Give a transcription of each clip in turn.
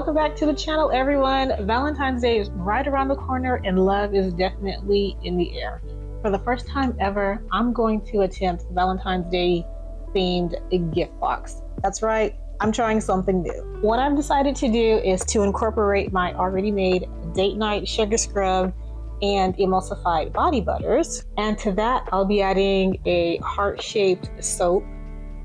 Welcome back to the channel, everyone. Valentine's Day is right around the corner and love is definitely in the air. For the first time ever, I'm going to attempt Valentine's Day themed gift box. That's right, I'm trying something new. What I've decided to do is to incorporate my already made date night sugar scrub and emulsified body butters. And to that, I'll be adding a heart-shaped soap.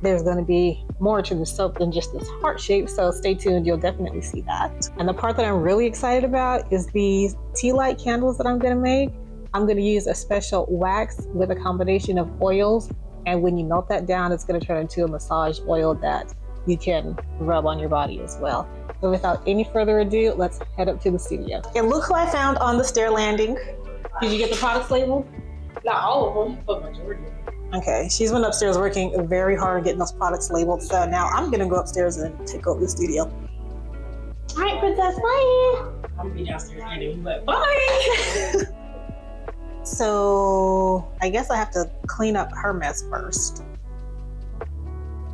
There's going to be more to the soap than just this heart shape, so stay tuned, you'll definitely see that. And the part that I'm really excited about is these tea light candles that I'm going to make. I'm going to use a special wax with a combination of oils, and when you melt that down, it's going to turn into a massage oil that you can rub on your body as well. So without any further ado, let's head up to the studio. And look who I found on the stair landing. Did you get the products labeled? Not all of them, but majority of them. Okay, she's been upstairs working very hard getting those products labeled, so now I'm gonna go upstairs and take over the studio. All right, princess, bye. I'm gonna be downstairs anyway, but bye. So I guess I have to clean up her mess first.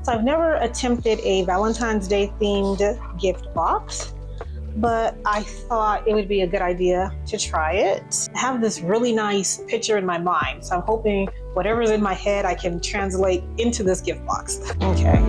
So I've never attempted a Valentine's Day themed gift box, but I thought it would be a good idea to try it. I have this really nice picture in my mind, so I'm hoping whatever's in my head I can translate into this gift box. Okay.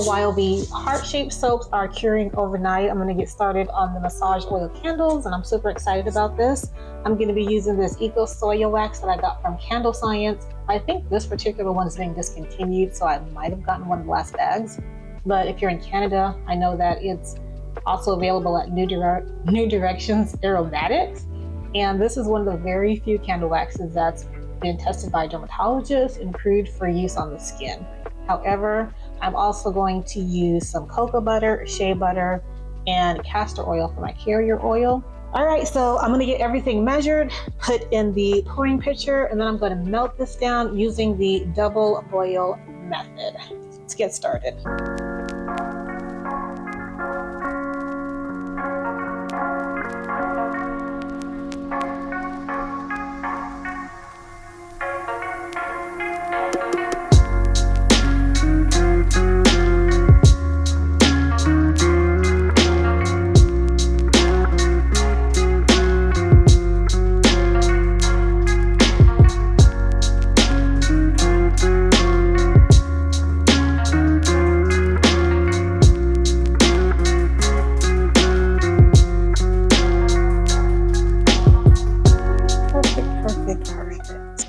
While the heart-shaped soaps are curing overnight, I'm going to get started on the massage oil candles, and I'm super excited about this. I'm going to be using this Eco Soya wax that I got from Candle Science. I think this particular one is being discontinued, so I might have gotten one of the last bags. But if you're in Canada, I know that it's also available at New Directions Aromatics. And this is one of the very few candle waxes that's been tested by dermatologists and approved for use on the skin. However, I'm also going to use some cocoa butter, shea butter, and castor oil for my carrier oil. All right, so I'm gonna get everything measured, put in the pouring pitcher, and then I'm gonna melt this down using the double boil method. Let's get started.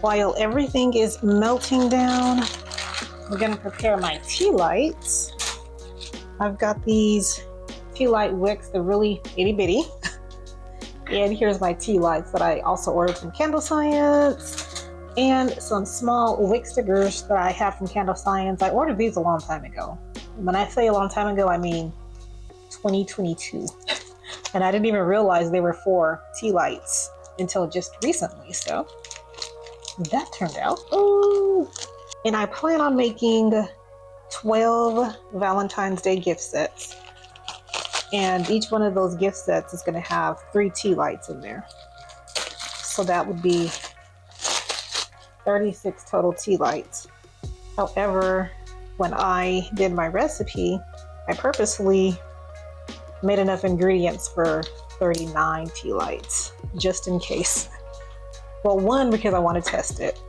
While everything is melting down, I'm gonna prepare my tea lights. I've got these tea light wicks, they're really itty bitty. And here's my tea lights that I also ordered from Candle Science, and some small wick stickers that I have from Candle Science. I ordered these a long time ago. When I say a long time ago, I mean 2022. And I didn't even realize they were for tea lights until just recently. So that turned out. Ooh. And I plan on making 12 Valentine's Day gift sets. And each one of those gift sets is going to have 3 tea lights in there. So that would be 36 total tea lights. However, when I did my recipe, I purposely made enough ingredients for 39 tea lights, just in case. Well, 1, because I want to test it.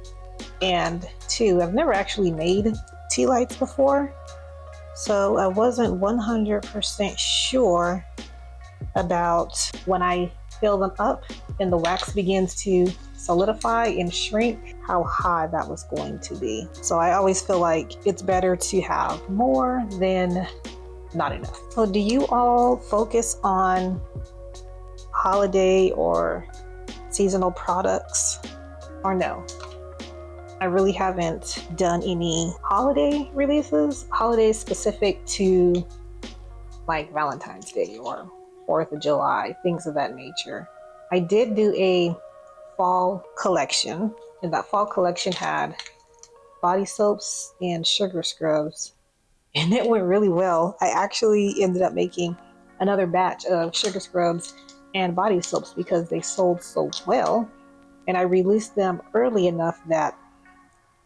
And 2, I've never actually made tea lights before. So I wasn't 100% sure about when I fill them up and the wax begins to solidify and shrink, how high that was going to be. So I always feel like it's better to have more than not enough. So do you all focus on holiday or seasonal products or no? I really haven't done any holiday releases, holidays specific to like Valentine's Day or 4th of July, things of that nature. I did do a fall collection, and that fall collection had body soaps and sugar scrubs, and it went really well. I actually ended up making another batch of sugar scrubs and body soaps because they sold so well, and I released them early enough that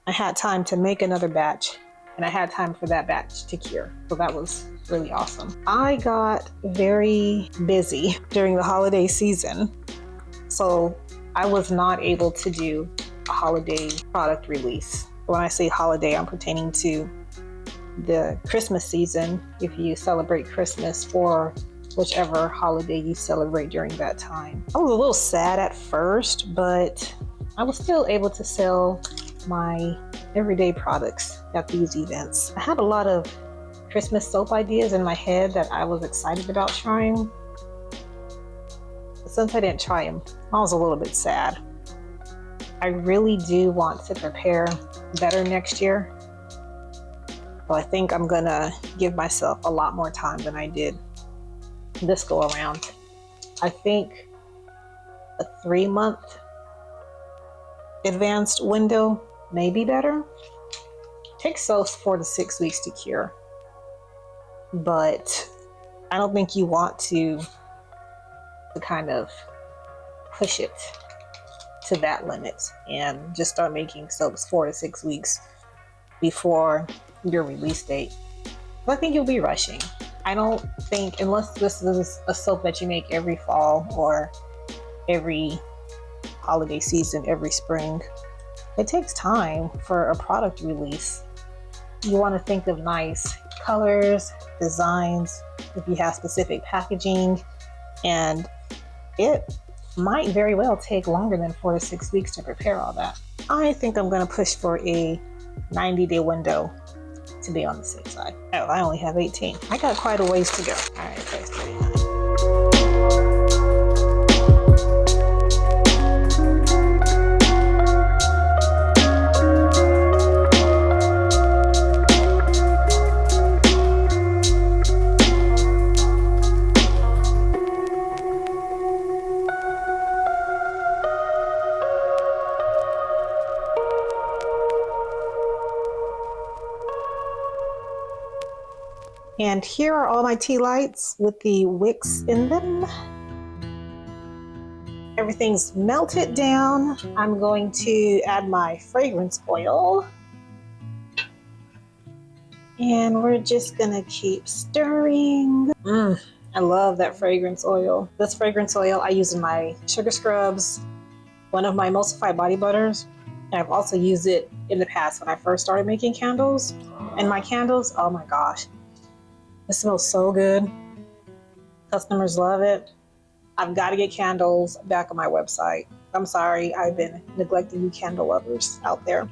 I had time to make another batch, and I had time for that batch to cure. So that was really awesome. I got very busy during the holiday season, so I was not able to do a holiday product release. When I say holiday, I'm pertaining to the Christmas season, if you celebrate Christmas or whichever holiday you celebrate during that time. I was a little sad at first, but I was still able to sell my everyday products at these events. I had a lot of Christmas soap ideas in my head that I was excited about trying. But since I didn't try them, I was a little bit sad. I really do want to prepare better next year. So I think I'm gonna give myself a lot more time than I did this go around. I think a 3-month advanced window may be better. It takes those 4 to 6 weeks to cure. But I don't think you want to kind of push it to that limit and just start making soaps 4 to 6 weeks before your release date. So I think you'll be rushing. I don't think, unless this is a soap that you make every fall or every holiday season, every spring, it takes time for a product release. You want to think of nice colors, designs, if you have specific packaging, and it might very well take longer than 4 to 6 weeks to prepare all that. I think I'm going to push for a 90-day window to be on the safe side. Oh, I only have 18. I got quite a ways to go. All right, place 39. And here are all my tea lights with the wicks in them. Everything's melted down. I'm going to add my fragrance oil. And we're just gonna keep stirring. I love that fragrance oil. This fragrance oil I use in my sugar scrubs, one of my emulsified body butters. And I've also used it in the past when I first started making candles. And my candles, oh my gosh. It smells so good. Customers love it. I've got to get candles back on my website. I'm sorry, I've been neglecting you candle lovers out there.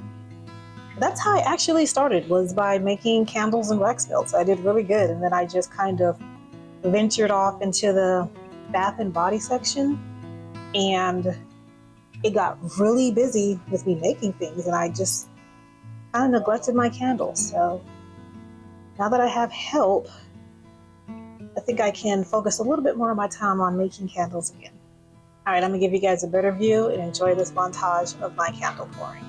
That's how I actually started, was by making candles and wax melts. I did really good, and then I just kind of ventured off into the bath and body section, and it got really busy with me making things, and I just kind of neglected my candles. So now that I have help, I think I can focus a little bit more of my time on making candles again. All right, I'm gonna give you guys a better view and enjoy this montage of my candle pouring.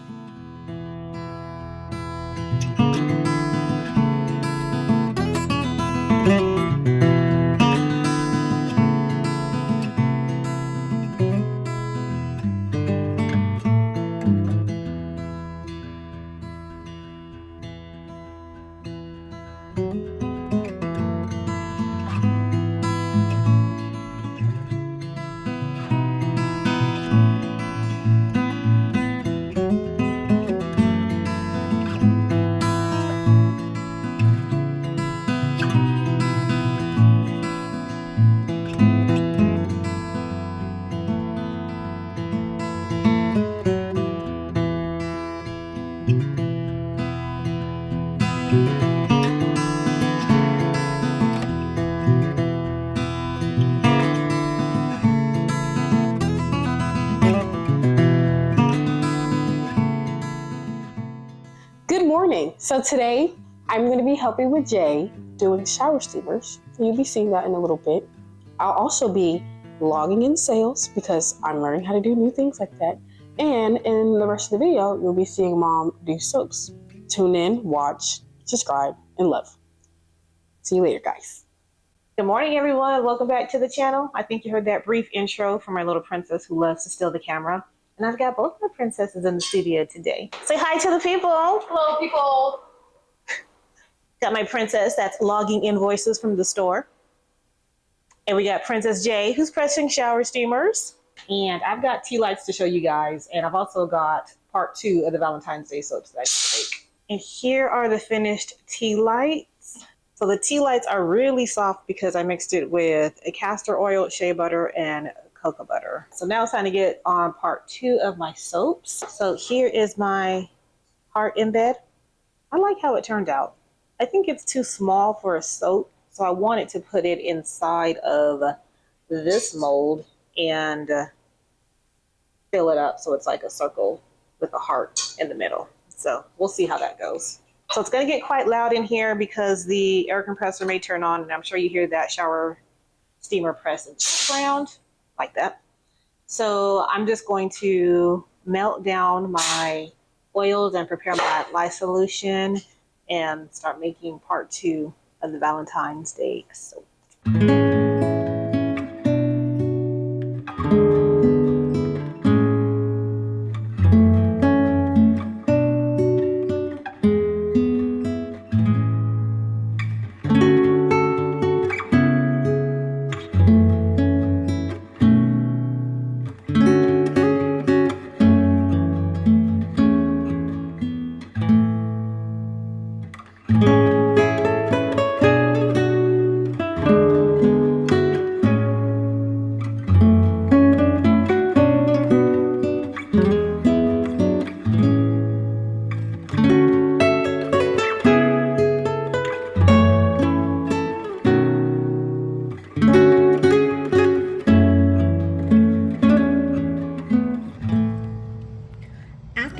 Good morning. So today I'm going to be helping with Jay doing shower steamers. You'll be seeing that in a little bit. I'll also be logging in sales because I'm learning how to do new things like that. And in the rest of the video, you'll be seeing Mom do soaps. Tune in, watch, subscribe, and love. See you later, guys. Good morning, everyone. Welcome back to the channel. I think you heard that brief intro from my little princess who loves to steal the camera. And I've got both my princesses in the studio today. Say hi to the people. Hello, people. Got my princess that's logging invoices from the store. And we got Princess J, who's pressing shower steamers. And I've got tea lights to show you guys. And I've also got part 2 of the Valentine's Day soaps that I make. And here are the finished tea lights. So the tea lights are really soft because I mixed it with a castor oil, shea butter, and cocoa butter. So now it's time to get on part 2 of my soaps. So here is my heart embed. I like how it turned out. I think it's too small for a soap, so I wanted to put it inside of this mold and fill it up so it's like a circle with a heart in the middle. So we'll see how that goes. So it's going to get quite loud in here because the air compressor may turn on, and I'm sure you hear that shower steamer press in the background like that. So I'm just going to melt down my oils and prepare my lye solution and start making part 2 of the Valentine's Day soap.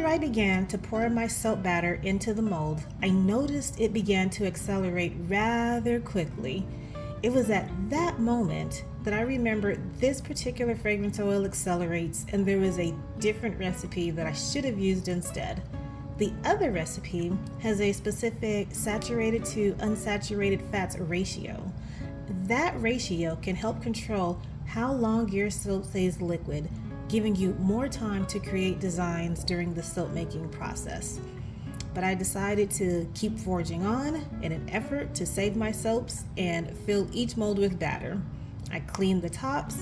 I began to pour my soap batter into the mold, I noticed it began to accelerate rather quickly. It was at that moment that I remembered this particular fragrance oil accelerates, and there was a different recipe that I should have used instead. The other recipe has a specific saturated to unsaturated fats ratio. That ratio can help control how long your soap stays liquid, giving you more time to create designs during the soap making process. But I decided to keep forging on in an effort to save my soaps and fill each mold with batter. I cleaned the tops,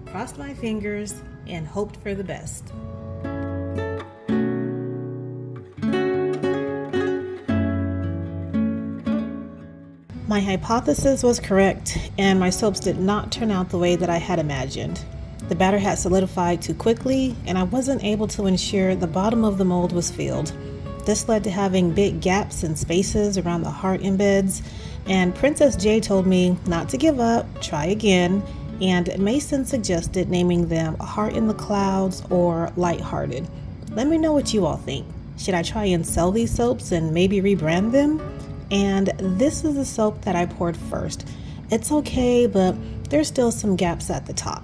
crossed my fingers, and hoped for the best. My hypothesis was correct, and my soaps did not turn out the way that I had imagined. The batter had solidified too quickly, and I wasn't able to ensure the bottom of the mold was filled. This led to having big gaps and spaces around the heart embeds, and Princess J told me not to give up, try again, and Mason suggested naming them Heart in the Clouds or Lighthearted. Let me know what you all think. Should I try and sell these soaps and maybe rebrand them? And this is the soap that I poured first. It's okay, but there's still some gaps at the top.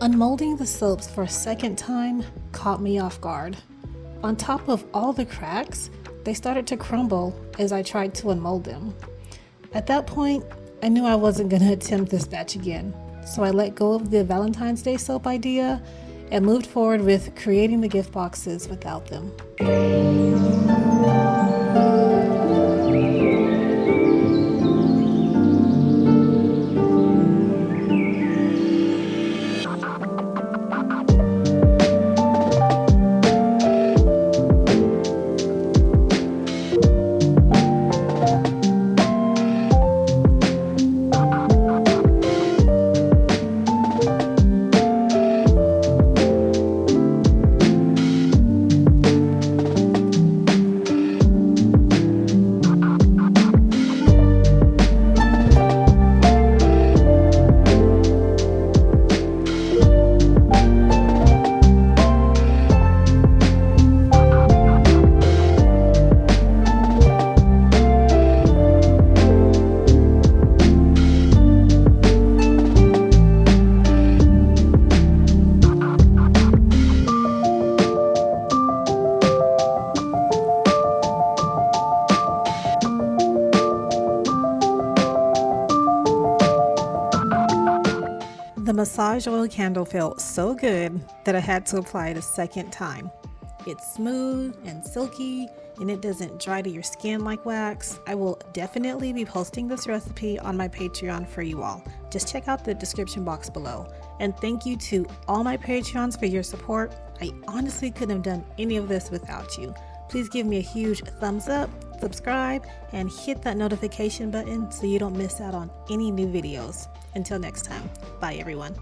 Unmolding the soaps for a second time caught me off guard. On top of all the cracks, they started to crumble as I tried to unmold them. At that point, I knew I wasn't going to attempt this batch again, so I let go of the Valentine's Day soap idea and moved forward with creating the gift boxes without them. The massage oil candle felt so good that I had to apply it a second time. It's smooth and silky, and it doesn't dry to your skin like wax. I will definitely be posting this recipe on my Patreon for you all. Just check out the description box below. And thank you to all my Patreons for your support. I honestly couldn't have done any of this without you. Please give me a huge thumbs up, subscribe, and hit that notification button so you don't miss out on any new videos. Until next time, bye everyone.